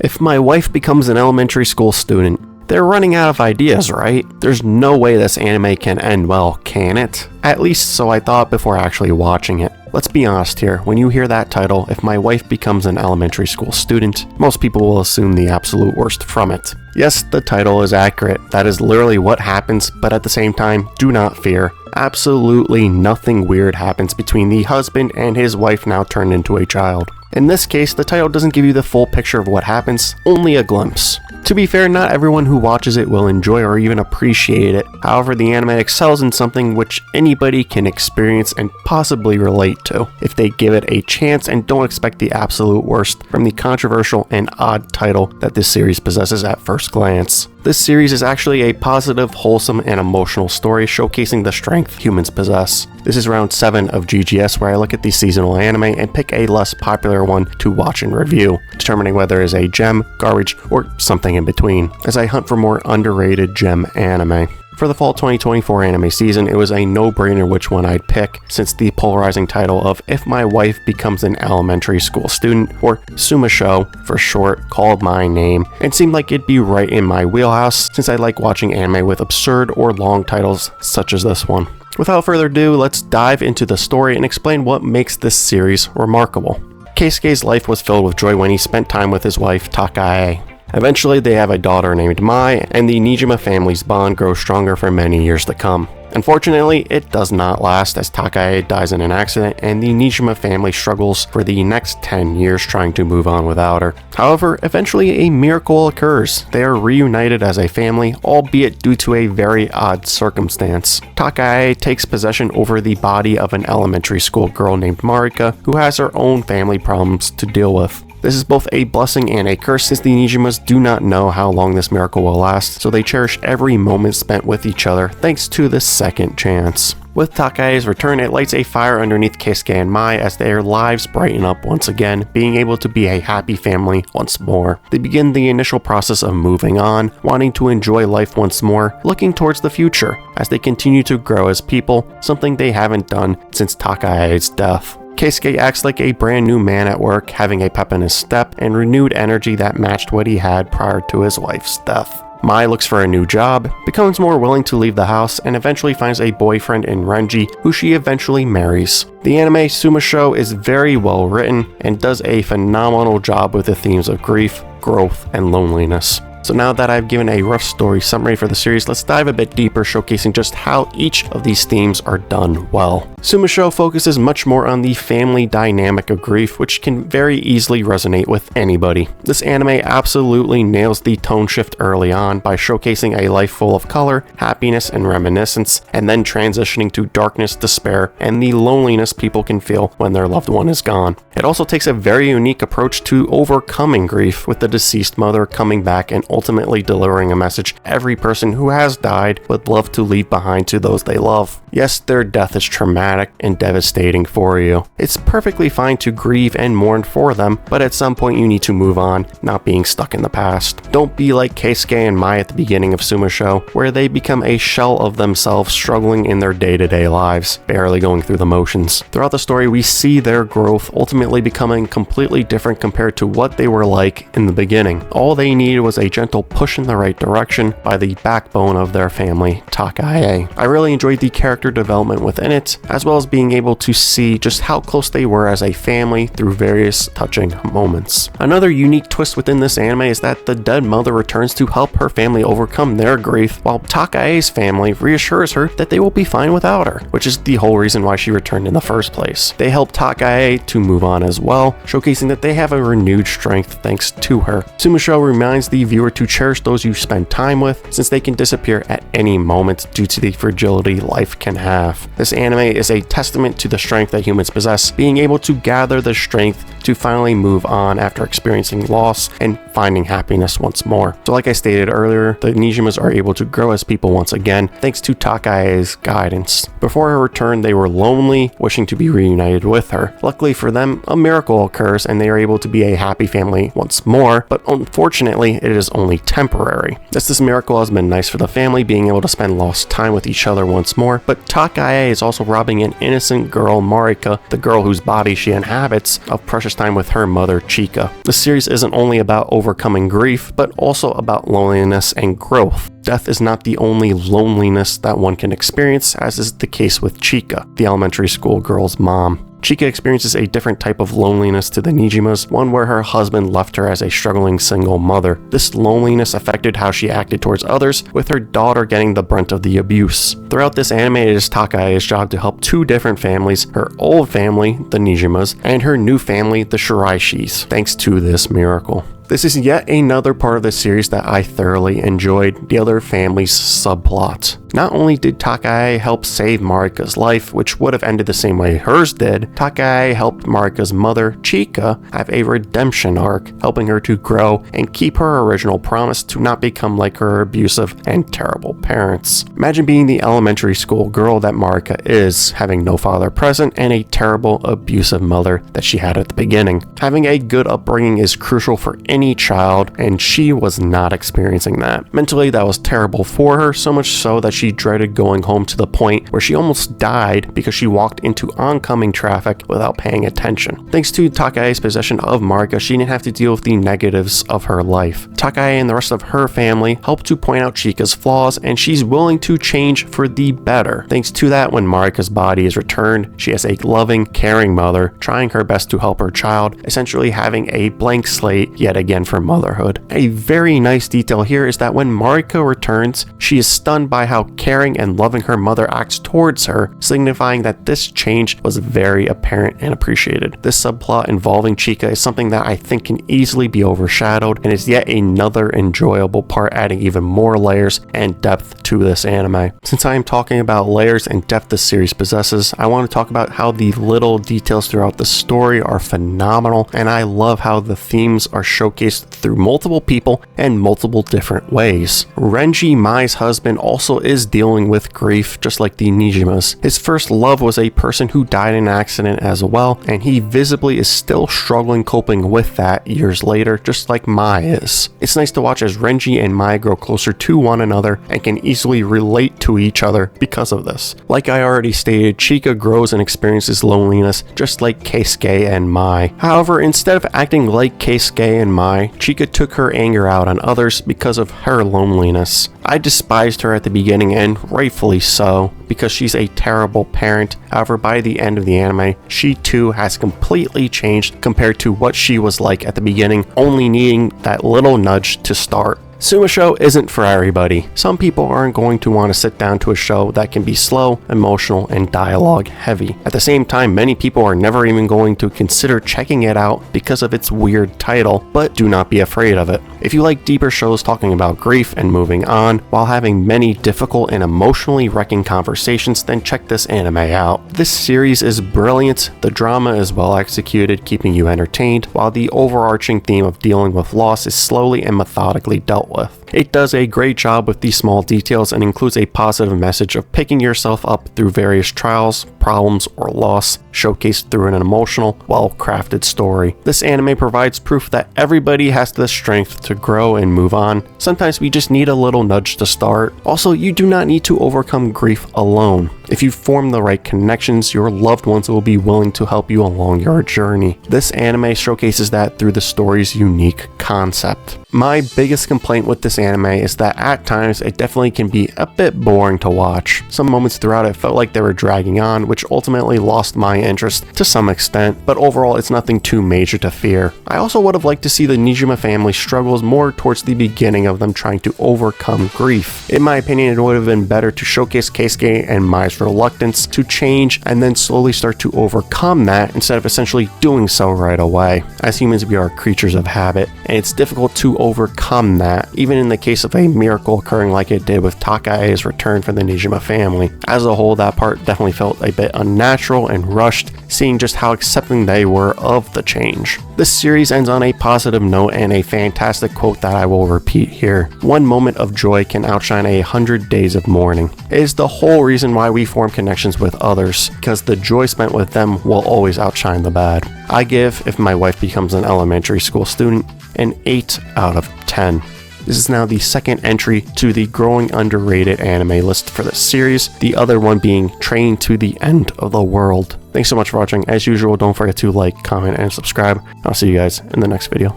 If my wife becomes an elementary school student, they're running out of ideas, right? There's no way this anime can end well, can it? At least so I thought before actually watching it. Let's be honest here, when you hear that title, if my wife becomes an elementary school student, most people will assume the absolute worst from it. Yes, the title is accurate, that is literally what happens, but at the same time, do not fear. Absolutely nothing weird happens between the husband and his wife now turned into a child. In this case, the title doesn't give you the full picture of what happens, only a glimpse. To be fair, not everyone who watches it will enjoy or even appreciate it. However, the anime excels in something which anybody can experience and possibly relate to, if they give it a chance and don't expect the absolute worst from the controversial and odd title that this series possesses at first glance. This series is actually a positive, wholesome, and emotional story showcasing the strength humans possess. This is round 7 of GGS, where I look at the seasonal anime and pick a less popular one to watch and review, determining whether it is a gem, garbage, or something in between, as I hunt for more underrated gem anime. For the fall 2024 anime season, it was a no-brainer which one I'd pick, since the polarizing title of If My Wife Becomes an Elementary School Student, or TsumaSho for short, called my name, and seemed like it'd be right in my wheelhouse, since I like watching anime with absurd or long titles such as this one. Without further ado, let's dive into the story and explain what makes this series remarkable. Keisuke's life was filled with joy when he spent time with his wife, Takae. Eventually, they have a daughter named Mai, and the Nijima family's bond grows stronger for many years to come. Unfortunately, it does not last, as Takae dies in an accident and the Nijima family struggles for the next 10 years trying to move on without her. However, eventually a miracle occurs. They are reunited as a family, albeit due to a very odd circumstance. Takae takes possession over the body of an elementary school girl named Marika, who has her own family problems to deal with. This is both a blessing and a curse, since the Nijimas do not know how long this miracle will last, so they cherish every moment spent with each other thanks to this second chance. With Takae's return, it lights a fire underneath Keisuke and Mai as their lives brighten up once again, being able to be a happy family once more. They begin the initial process of moving on, wanting to enjoy life once more, looking towards the future, as they continue to grow as people, something they haven't done since Takae's death. Keisuke acts like a brand new man at work, having a pep in his step and renewed energy that matched what he had prior to his wife's death. Mai looks for a new job, becomes more willing to leave the house, and eventually finds a boyfriend in Renji, who she eventually marries. The anime TsumaSho is very well written and does a phenomenal job with the themes of grief, growth, and loneliness. So now that I've given a rough story summary for the series, let's dive a bit deeper, showcasing just how each of these themes are done well. TsumaSho focuses much more on the family dynamic of grief, which can very easily resonate with anybody. This anime absolutely nails the tone shift early on by showcasing a life full of color, happiness, and reminiscence, and then transitioning to darkness, despair, and the loneliness people can feel when their loved one is gone. It also takes a very unique approach to overcoming grief, with the deceased mother coming back and ultimately delivering a message every person who has died would love to leave behind to those they love. Yes, their death is traumatic and devastating for you. It's perfectly fine to grieve and mourn for them, but at some point you need to move on, not being stuck in the past. Don't be like Keisuke and Mai at the beginning of TsumaSho, where they become a shell of themselves struggling in their day-to-day lives, barely going through the motions. Throughout the story, we see their growth ultimately becoming completely different compared to what they were like in the beginning. All they needed was a gentle push in the right direction by the backbone of their family, Takae. I really enjoyed the character development within it, as well as being able to see just how close they were as a family through various touching moments. Another unique twist within this anime is that the dead mother returns to help her family overcome their grief, while Takae's family reassures her that they will be fine without her, which is the whole reason why she returned in the first place. They help Takae to move on as well, showcasing that they have a renewed strength thanks to her. TsumaSho reminds the viewer to cherish those you spend time with, since they can disappear at any moment due to the fragility life can have. This anime is a testament to the strength that humans possess, being able to gather the strength to finally move on after experiencing loss and finding happiness once more. So like I stated earlier, the Nijimas are able to grow as people once again, thanks to Takae's guidance. Before her return, they were lonely, wishing to be reunited with her. Luckily for them, a miracle occurs and they are able to be a happy family once more, but unfortunately, it is only temporary. This miracle has been nice for the family, being able to spend lost time with each other once more, but Takae is also robbing giving an innocent girl, Marika, the girl whose body she inhabits, of precious time with her mother, Chika. The series isn't only about overcoming grief, but also about loneliness and growth. Death is not the only loneliness that one can experience, as is the case with Chika, the elementary school girl's mom. Chika experiences a different type of loneliness to the Nijimas, one where her husband left her as a struggling single mother. This loneliness affected how she acted towards others, with her daughter getting the brunt of the abuse. Throughout this anime, it is Takae's job to help two different families, her old family, the Nijimas, and her new family, the Shiraishis, thanks to this miracle. This is yet another part of the series that I thoroughly enjoyed, the other family's subplot. Not only did Takae help save Marika's life, which would have ended the same way hers did, Takae helped Marika's mother, Chika, have a redemption arc, helping her to grow and keep her original promise to not become like her abusive and terrible parents. Imagine being the elementary school girl that Marika is, having no father present and a terrible abusive mother that she had at the beginning. Having a good upbringing is crucial for any child, and she was not experiencing that. Mentally, that was terrible for her, so much so that she dreaded going home to the point where she almost died because she walked into oncoming traffic without paying attention. Thanks to Takae's possession of Marika, she didn't have to deal with the negatives of her life. Takae and the rest of her family help to point out Chika's flaws, and she's willing to change for the better. Thanks to that, when Marika's body is returned, she has a loving, caring mother, trying her best to help her child, essentially having a blank slate yet again for motherhood. A very nice detail here is that when Marika returns, she is stunned by how caring and loving her mother acts towards her, signifying that this change was very apparent and appreciated. This subplot involving Chika is something that I think can easily be overshadowed, and is yet another enjoyable part, adding even more layers and depth to this anime. Since I am talking about layers and depth this series possesses, I want to talk about how the little details throughout the story are phenomenal, and I love how the themes are showcased through multiple people and multiple different ways. Renji, Mai's husband, also is dealing with grief just like the Nijimas. His first love was a person who died in an accident as well, and he visibly is still struggling coping with that years later, just like Mai is. It's nice to watch as Renji and Mai grow closer to one another and can easily relate to each other because of this. Like I already stated, Chika grows and experiences loneliness just like Keisuke and Mai. However, instead of acting like Keisuke and Mai, Chika took her anger out on others because of her loneliness. I despised her at the beginning, and rightfully so, because she's a terrible parent. However, by the end of the anime, she too has completely changed compared to what she was like at the beginning, only needing that little nudge to start. TsumaSho isn't for everybody. Some people aren't going to want to sit down to a show that can be slow, emotional, and dialogue heavy. At the same time, many people are never even going to consider checking it out because of its weird title, but do not be afraid of it. If you like deeper shows talking about grief and moving on, while having many difficult and emotionally wrecking conversations, then check this anime out. This series is brilliant, the drama is well executed, keeping you entertained, while the overarching theme of dealing with loss is slowly and methodically dealt with. It does a great job with these small details and includes a positive message of picking yourself up through various trials, problems, or loss, showcased through an emotional, well-crafted story. This anime provides proof that everybody has the strength to grow and move on. Sometimes we just need a little nudge to start. Also, you do not need to overcome grief alone. If you form the right connections, your loved ones will be willing to help you along your journey. This anime showcases that through the story's unique concept. My biggest complaint with this anime is that at times it definitely can be a bit boring to watch. Some moments throughout it felt like they were dragging on, which ultimately lost my interest to some extent, but overall it's nothing too major to fear. I also would have liked to see the Nijima family struggles more towards the beginning of them trying to overcome grief. In my opinion, it would have been better to showcase Keisuke and Mai's reluctance to change and then slowly start to overcome that instead of essentially doing so right away. As humans, we are creatures of habit, and it's difficult to overcome that, even in the case of a miracle occurring like it did with Takae's return for the Nijima family. As a whole, that part definitely felt a bit unnatural and rushed, seeing just how accepting they were of the change. This series ends on a positive note and a fantastic quote that I will repeat here. One moment of joy can outshine 100 days of mourning. It is the whole reason why we form connections with others, because the joy spent with them will always outshine the bad. I give, if my wife becomes an elementary school student, an 8 out of 10. This is now the second entry to the growing underrated anime list for this series, the other one being Train to the End of the World. Thanks so much for watching. As usual, don't forget to like, comment, and subscribe. I'll see you guys in the next video.